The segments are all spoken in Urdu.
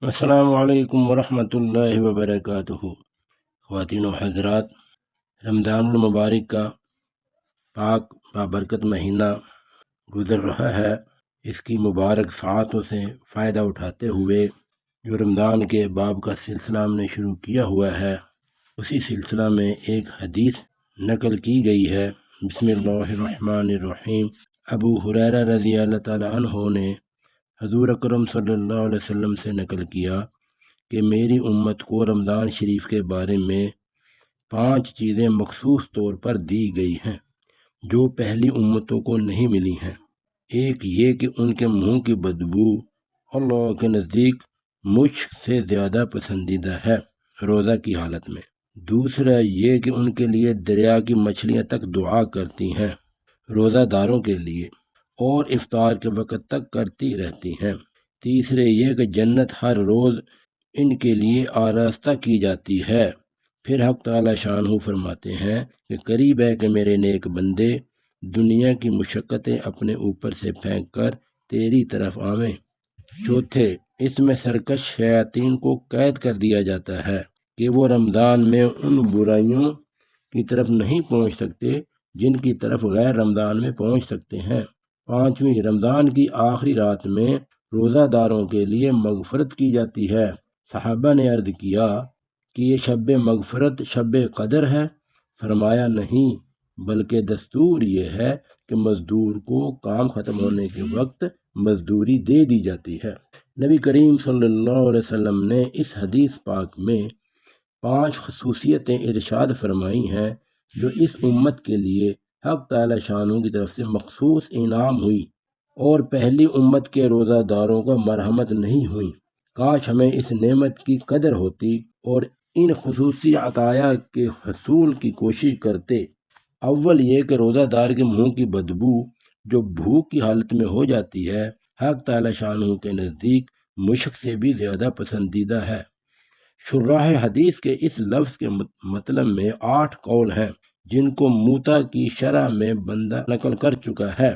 السلام علیکم ورحمۃ اللہ وبرکاتہ۔ خواتین و حضرات، رمضان المبارک کا پاک بابرکت مہینہ گزر رہا ہے۔ اس کی مبارک ساعتوں سے فائدہ اٹھاتے ہوئے جو رمضان کے باب کا سلسلہ ہم نے شروع کیا ہوا ہے، اسی سلسلہ میں ایک حدیث نقل کی گئی ہے۔ بسم اللہ الرحمن الرحیم۔ ابو ہریرہ رضی اللہ تعالی عنہ نے حضور اکرم صلی اللہ علیہ وسلم سے نقل کیا کہ میری امت کو رمضان شریف کے بارے میں 5 چیزیں مخصوص طور پر دی گئی ہیں جو پہلی امتوں کو نہیں ملی ہیں۔ ایک یہ کہ ان کے منہ کی بدبو اللہ کے نزدیک مشک سے زیادہ پسندیدہ ہے روزہ کی حالت میں۔ دوسرا یہ کہ ان کے لیے دریا کی مچھلیاں تک دعا کرتی ہیں روزہ داروں کے لیے، اور افطار کے وقت تک کرتی رہتی ہیں۔ تیسرے یہ کہ جنت ہر روز ان کے لیے آراستہ کی جاتی ہے۔ پھر حق تعالی شانہ فرماتے ہیں کہ قریب ہے کہ میرے نیک بندے دنیا کی مشقتیں اپنے اوپر سے پھینک کر تیری طرف آویں۔ چوتھے، اس میں سرکش شیاطین کو قید کر دیا جاتا ہے کہ وہ رمضان میں ان برائیوں کی طرف نہیں پہنچ سکتے جن کی طرف غیر رمضان میں پہنچ سکتے ہیں۔ پانچویں، رمضان کی آخری رات میں روزہ داروں کے لیے مغفرت کی جاتی ہے۔ صحابہ نے عرض کیا کہ یہ شب مغفرت شب قدر ہے؟ فرمایا نہیں، بلکہ دستور یہ ہے کہ مزدور کو کام ختم ہونے کے وقت مزدوری دے دی جاتی ہے۔ نبی کریم صلی اللہ علیہ وسلم نے اس حدیث پاک میں 5 خصوصیتیں ارشاد فرمائی ہیں جو اس امت کے لیے حق تعالی شانہ کی طرف سے مخصوص انعام ہوئی، اور پہلی امت کے روزہ داروں کو مرحمت نہیں ہوئی۔ کاش ہمیں اس نعمت کی قدر ہوتی اور ان خصوصی عطایا کے حصول کی کوشش کرتے۔ اول یہ کہ روزہ دار کے منہ کی بدبو جو بھوک کی حالت میں ہو جاتی ہے، حق تعالی شانہ کے نزدیک مشک سے بھی زیادہ پسندیدہ ہے۔ شراح حدیث کے اس لفظ کے مطلب میں 8 قول ہیں جن کو موطا کی شرح میں بندہ نقل کر چکا ہے،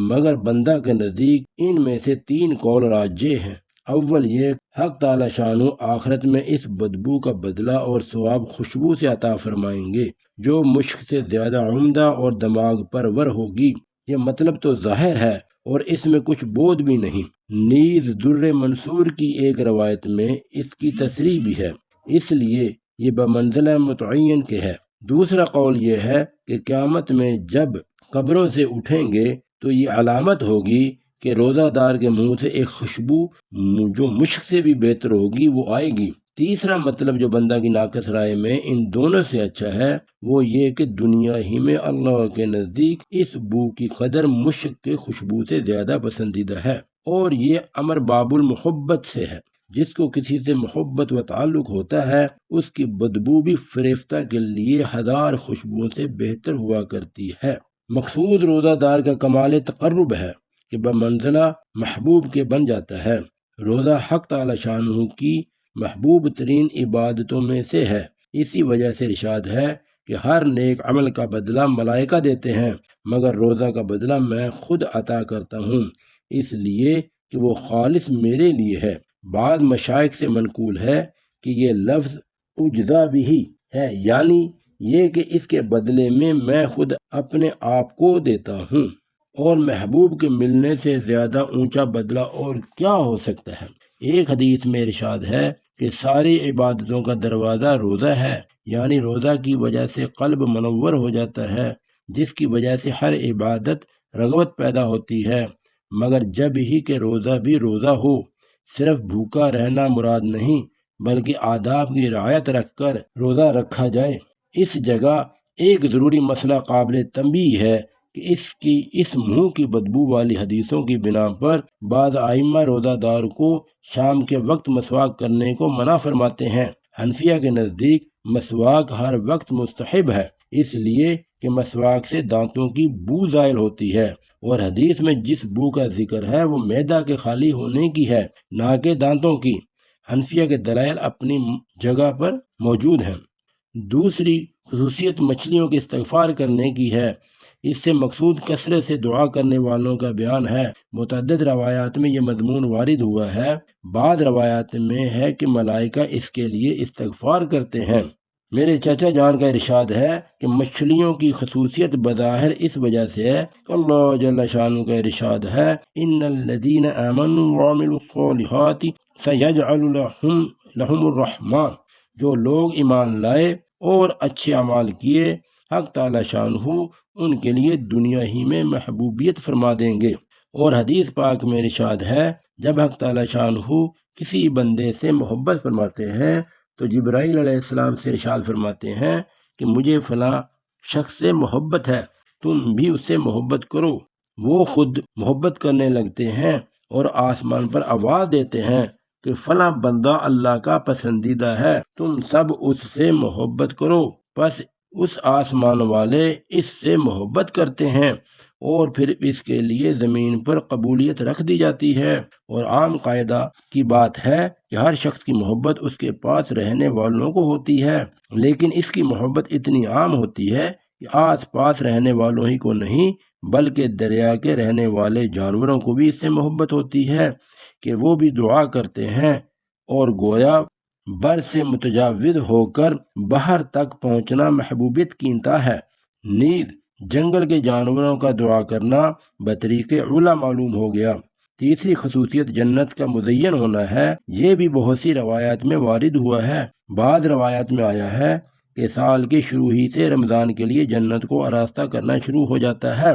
مگر بندہ کے نزدیک ان میں سے 3 قول راجح ہیں۔ اول یہ، حق تعالی شانہ آخرت میں اس بدبو کا بدلہ اور ثواب خوشبو سے عطا فرمائیں گے جو مشک سے زیادہ عمدہ اور دماغ پرور ہوگی۔ یہ مطلب تو ظاہر ہے اور اس میں کچھ بود بھی نہیں۔ نیز در منصور کی ایک روایت میں اس کی تصریح بھی ہے، اس لیے یہ بمنزلہ متعین کے ہے۔ دوسرا قول یہ ہے کہ قیامت میں جب قبروں سے اٹھیں گے تو یہ علامت ہوگی کہ روزہ دار کے منہ سے ایک خوشبو جو مشک سے بھی بہتر ہوگی وہ آئے گی۔ تیسرا مطلب جو بندہ کی ناقص رائے میں ان دونوں سے اچھا ہے وہ یہ کہ دنیا ہی میں اللہ کے نزدیک اس بو کی قدر مشک کے خوشبو سے زیادہ پسندیدہ ہے، اور یہ امر باب المحبت سے ہے۔ جس کو کسی سے محبت و تعلق ہوتا ہے اس کی بدبو بھی فریفتہ کے لیے 1000 خوشبوؤں سے بہتر ہوا کرتی ہے۔ مقصود روزہ دار کا کمال تقرب ہے کہ بمنزلہ محبوب کے بن جاتا ہے۔ روزہ حق تعالی شانہ کی محبوب ترین عبادتوں میں سے ہے۔ اسی وجہ سے ارشاد ہے کہ ہر نیک عمل کا بدلہ ملائکہ دیتے ہیں، مگر روزہ کا بدلہ میں خود عطا کرتا ہوں، اس لیے کہ وہ خالص میرے لیے ہے۔ بعض مشائخ سے منقول ہے کہ یہ لفظ اجزا بھی ہے، یعنی یہ کہ اس کے بدلے میں خود اپنے آپ کو دیتا ہوں، اور محبوب کے ملنے سے زیادہ اونچا بدلہ اور کیا ہو سکتا ہے۔ ایک حدیث میں ارشاد ہے کہ ساری عبادتوں کا دروازہ روزہ ہے، یعنی روزہ کی وجہ سے قلب منور ہو جاتا ہے، جس کی وجہ سے ہر عبادت رغبت پیدا ہوتی ہے، مگر جب ہی کہ روزہ بھی روزہ ہو، صرف بھوکا رہنا مراد نہیں بلکہ آداب کی رعایت رکھ کر روزہ رکھا جائے۔ اس جگہ ایک ضروری مسئلہ قابل تنبیہ ہے کہ اس منہ کی بدبو والی حدیثوں کی بنا پر بعض ائمہ روزہ دار کو شام کے وقت مسواک کرنے کو منع فرماتے ہیں۔ حنفیہ کے نزدیک مسواک ہر وقت مستحب ہے، اس لیے کہ مسواک سے دانتوں کی بو زائل ہوتی ہے، اور حدیث میں جس بو کا ذکر ہے وہ معدہ کے خالی ہونے کی ہے، نہ کہ دانتوں کی۔ حنفیہ کے دلائل اپنی جگہ پر موجود ہیں۔ دوسری خصوصیت مچھلیوں کے استغفار کرنے کی ہے۔ اس سے مقصود کثرت سے دعا کرنے والوں کا بیان ہے۔ متعدد روایات میں یہ مضمون وارد ہوا ہے۔ بعض روایات میں ہے کہ ملائکہ اس کے لیے استغفار کرتے ہیں۔ میرے چچا جان کا ارشاد ہے کہ مچھلیوں کی خصوصیت بظاہر اس وجہ سے ہے کہ اللہ جل شانہ کا ارشاد ہے ان الذین آمنوا وعملوا الصالحات سیجعل لهم الرحمن، جو لوگ ایمان لائے اور اچھے اعمال کیے حق تعالی شانہ ان کے لیے دنیا ہی میں محبوبیت فرما دیں گے۔ اور حدیث پاک میں ارشاد ہے جب حق تعالی شانہ کسی بندے سے محبت فرماتے ہیں تو جبرائیل علیہ السلام سے ارشاد فرماتے ہیں کہ مجھے فلاں شخص سے محبت ہے، تم بھی اس سے محبت کرو۔ وہ خود محبت کرنے لگتے ہیں اور آسمان پر آواز دیتے ہیں کہ فلاں بندہ اللہ کا پسندیدہ ہے، تم سب اس سے محبت کرو۔ پس اس آسمان والے اس سے محبت کرتے ہیں اور پھر اس کے لیے زمین پر قبولیت رکھ دی جاتی ہے۔ اور عام قاعدہ کی بات ہے کہ ہر شخص کی محبت اس کے پاس رہنے والوں کو ہوتی ہے، لیکن اس کی محبت اتنی عام ہوتی ہے کہ آس پاس رہنے والوں ہی کو نہیں بلکہ دریا کے رہنے والے جانوروں کو بھی اس سے محبت ہوتی ہے کہ وہ بھی دعا کرتے ہیں، اور گویا بر سے متجاوز ہو کر باہر تک پہنچنا محبوبیت کی انتہا ہے۔ نیز جنگل کے جانوروں کا دعا کرنا بطریق اولیٰ معلوم ہو گیا۔ تیسری خصوصیت جنت کا مزین ہونا ہے۔ یہ بھی بہت سی روایات میں وارد ہوا ہے۔ بعض روایات میں آیا ہے کہ سال کے شروع ہی سے رمضان کے لیے جنت کو آراستہ کرنا شروع ہو جاتا ہے،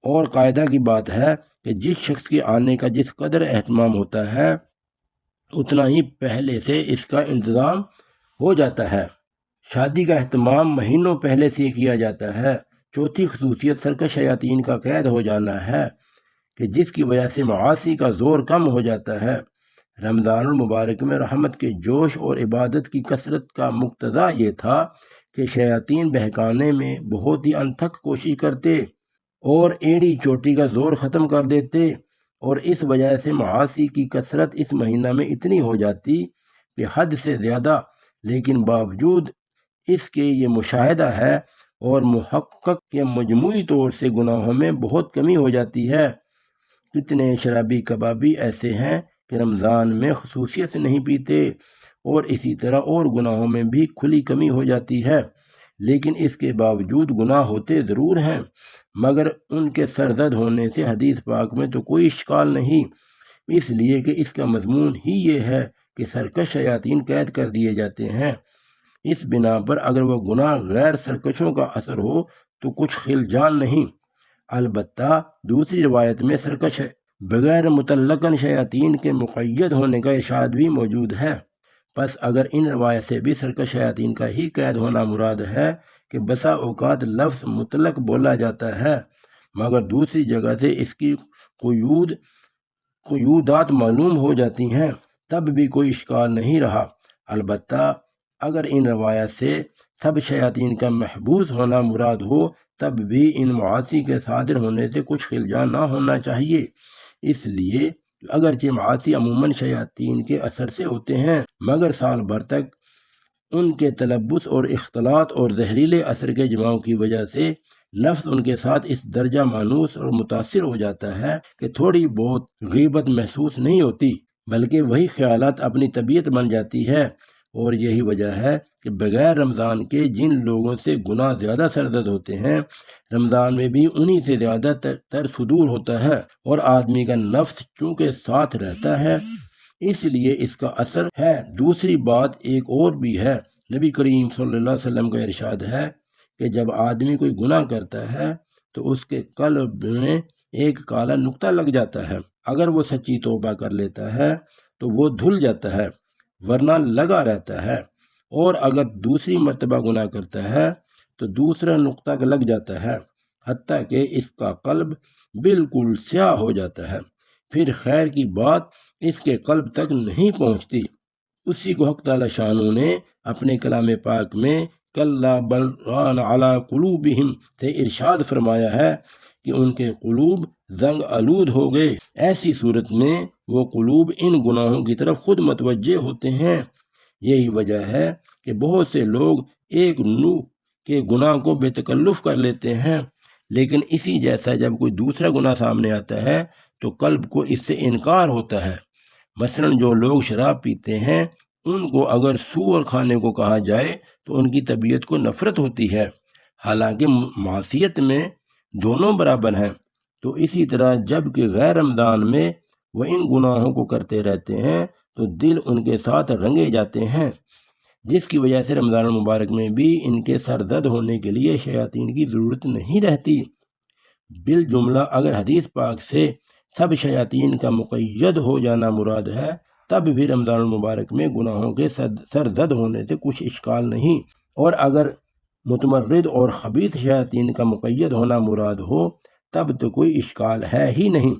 اور قاعدہ کی بات ہے کہ جس شخص کے آنے کا جس قدر اہتمام ہوتا ہے اتنا ہی پہلے سے اس کا انتظام ہو جاتا ہے۔ شادی کا اہتمام مہینوں پہلے سے کیا جاتا ہے۔ چوتھی خصوصیت سرکش شیاطین کا قید ہو جانا ہے کہ جس کی وجہ سے معاصی کا زور کم ہو جاتا ہے۔ رمضان المبارک میں رحمت کے جوش اور عبادت کی کثرت کا مقتضا یہ تھا کہ شیاطین بہکانے میں بہت ہی انتھک کوشش کرتے اور ایڑی چوٹی کا زور ختم کر دیتے، اور اس وجہ سے معاصی کی کثرت اس مہینہ میں اتنی ہو جاتی کہ حد سے زیادہ، لیکن باوجود اس کے یہ مشاہدہ ہے اور محقق کے مجموعی طور سے گناہوں میں بہت کمی ہو جاتی ہے۔ کتنے شرابی کبابی ایسے ہیں کہ رمضان میں خصوصیت سے نہیں پیتے، اور اسی طرح اور گناہوں میں بھی کھلی کمی ہو جاتی ہے، لیکن اس کے باوجود گناہ ہوتے ضرور ہیں، مگر ان کے سرزد ہونے سے حدیث پاک میں تو کوئی اشکال نہیں، اس لیے کہ اس کا مضمون ہی یہ ہے کہ سرکش شیاطین قید کر دیے جاتے ہیں۔ اس بنا پر اگر وہ گناہ غیر سرکشوں کا اثر ہو تو کچھ خلجان نہیں۔ البتہ دوسری روایت میں سرکش بغیر مطلقاً شیاطین کے مقید ہونے کا ارشاد بھی موجود ہے۔ پس اگر ان روایت سے بھی سرکش شیاطین کا ہی قید ہونا مراد ہے کہ بسا اوقات لفظ مطلق بولا جاتا ہے مگر دوسری جگہ سے اس کی قیودات معلوم ہو جاتی ہیں، تب بھی کوئی اشکال نہیں رہا۔ البتہ اگر ان روایت سے سب شیاطین کا محبوس ہونا مراد ہو تب بھی ان معاصی کے صادر ہونے سے کچھ خلجان نہ ہونا چاہیے، اس لیے اگرچہ معاصی عموماً شیاطین کے اثر سے ہوتے ہیں مگر سال بھر تک ان کے تلبس اور اختلاط اور زہریلے اثر کے جماؤ کی وجہ سے نفس ان کے ساتھ اس درجہ مانوس اور متاثر ہو جاتا ہے کہ تھوڑی بہت غیبت محسوس نہیں ہوتی بلکہ وہی خیالات اپنی طبیعت بن جاتی ہے، اور یہی وجہ ہے کہ بغیر رمضان کے جن لوگوں سے گناہ زیادہ سرزد ہوتے ہیں رمضان میں بھی انہی سے زیادہ تر صدور ہوتا ہے، اور آدمی کا نفس چونکہ ساتھ رہتا ہے اس لیے اس کا اثر ہے۔ دوسری بات ایک اور بھی ہے، نبی کریم صلی اللہ علیہ وسلم کا ارشاد ہے کہ جب آدمی کوئی گناہ کرتا ہے تو اس کے قلب میں ایک کالا نقطہ لگ جاتا ہے، اگر وہ سچی توبہ کر لیتا ہے تو وہ دھل جاتا ہے ورنہ لگا رہتا ہے، اور اگر دوسری مرتبہ گناہ کرتا ہے تو دوسرا نقطہ لگ جاتا ہے حتیٰ کہ اس کا قلب بالکل سیاہ ہو جاتا ہے، پھر خیر کی بات اس کے قلب تک نہیں پہنچتی۔ اسی کو حق تعالی شانہ نے اپنے کلام پاک میں کلا بل ران علی قلوبہم سے ارشاد فرمایا ہے کہ ان کے قلوب زنگ آلود ہو گئے۔ ایسی صورت میں وہ قلوب ان گناہوں کی طرف خود متوجہ ہوتے ہیں۔ یہی وجہ ہے کہ بہت سے لوگ ایک نوع کے گناہ کو بے تکلف کر لیتے ہیں، لیکن اسی جیسا جب کوئی دوسرا گناہ سامنے آتا ہے تو قلب کو اس سے انکار ہوتا ہے۔ مثلاً جو لوگ شراب پیتے ہیں ان کو اگر سور کھانے کو کہا جائے تو ان کی طبیعت کو نفرت ہوتی ہے، حالانکہ معصیت میں دونوں برابر ہیں۔ تو اسی طرح جب کہ غیر رمضان میں وہ ان گناہوں کو کرتے رہتے ہیں تو دل ان کے ساتھ رنگے جاتے ہیں، جس کی وجہ سے رمضان المبارک میں بھی ان کے سرزد ہونے کے لیے شیاطین کی ضرورت نہیں رہتی۔ بالجملہ اگر حدیث پاک سے سب شیاطین کا مقید ہو جانا مراد ہے تب بھی رمضان المبارک میں گناہوں کے سرزد ہونے سے کچھ اشکال نہیں، اور اگر متمرد اور خبیث شیاطین کا مقید ہونا مراد ہو تب تو کوئی اشکال ہے ہی نہیں،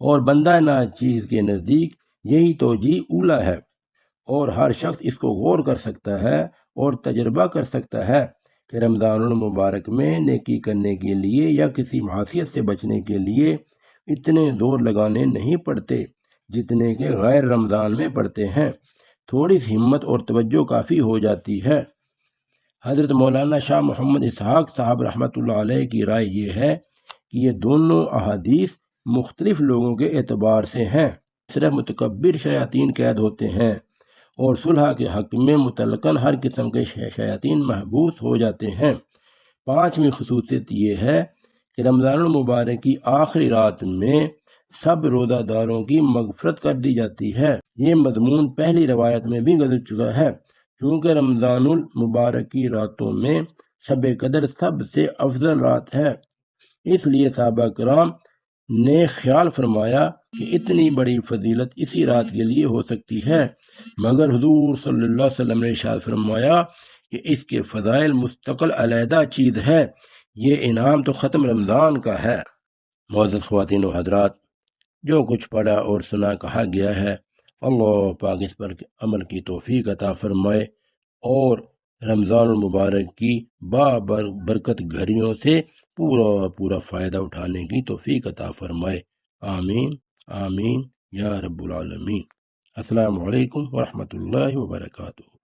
اور بندہ ناچیز کے نزدیک یہی توجیہ اولا ہے، اور ہر شخص اس کو غور کر سکتا ہے اور تجربہ کر سکتا ہے کہ رمضان المبارک میں نیکی کرنے کے لیے یا کسی معصیت سے بچنے کے لیے اتنے زور لگانے نہیں پڑتے جتنے کہ غیر رمضان میں پڑتے ہیں، تھوڑی سی ہمت اور توجہ کافی ہو جاتی ہے۔ حضرت مولانا شاہ محمد اسحاق صاحب رحمۃ اللہ علیہ کی رائے یہ ہے کہ یہ دونوں احادیث مختلف لوگوں کے اعتبار سے ہیں۔ صرف متکبر شیاطین قید ہوتے ہیں اور صلح کے حق میں مطلقاً ہر قسم کے شیاطین محبوس ہو جاتے ہیں۔ پانچویں خصوصیت یہ ہے کہ رمضان المبارک کی آخری رات میں سب روزہ داروں کی مغفرت کر دی جاتی ہے۔ یہ مضمون پہلی روایت میں بھی گزر چکا ہے، چونکہ رمضان المبارک کی راتوں میں شب قدر سب سے افضل رات ہے، اس لیے صحابہ کرام نے خیال فرمایا کہ اتنی بڑی فضیلت اسی رات کے لیے ہو سکتی ہے، مگر حضور صلی اللہ علیہ وسلم نے ارشاد فرمایا کہ اس کے فضائل مستقل علیحدہ چیز ہے، یہ انعام تو ختم رمضان کا ہے۔ معزز خواتین و حضرات، جو کچھ پڑھا اور سنا کہا گیا ہے اللہ پاک اس پر عمل کی توفیق عطا فرمائے اور رمضان المبارک کی برکت گھڑیوں سے پورا فائدہ اٹھانے کی توفیق عطا فرمائے، آمین آمین یا رب العالمین۔ السلام علیکم ورحمۃ اللہ وبرکاتہ۔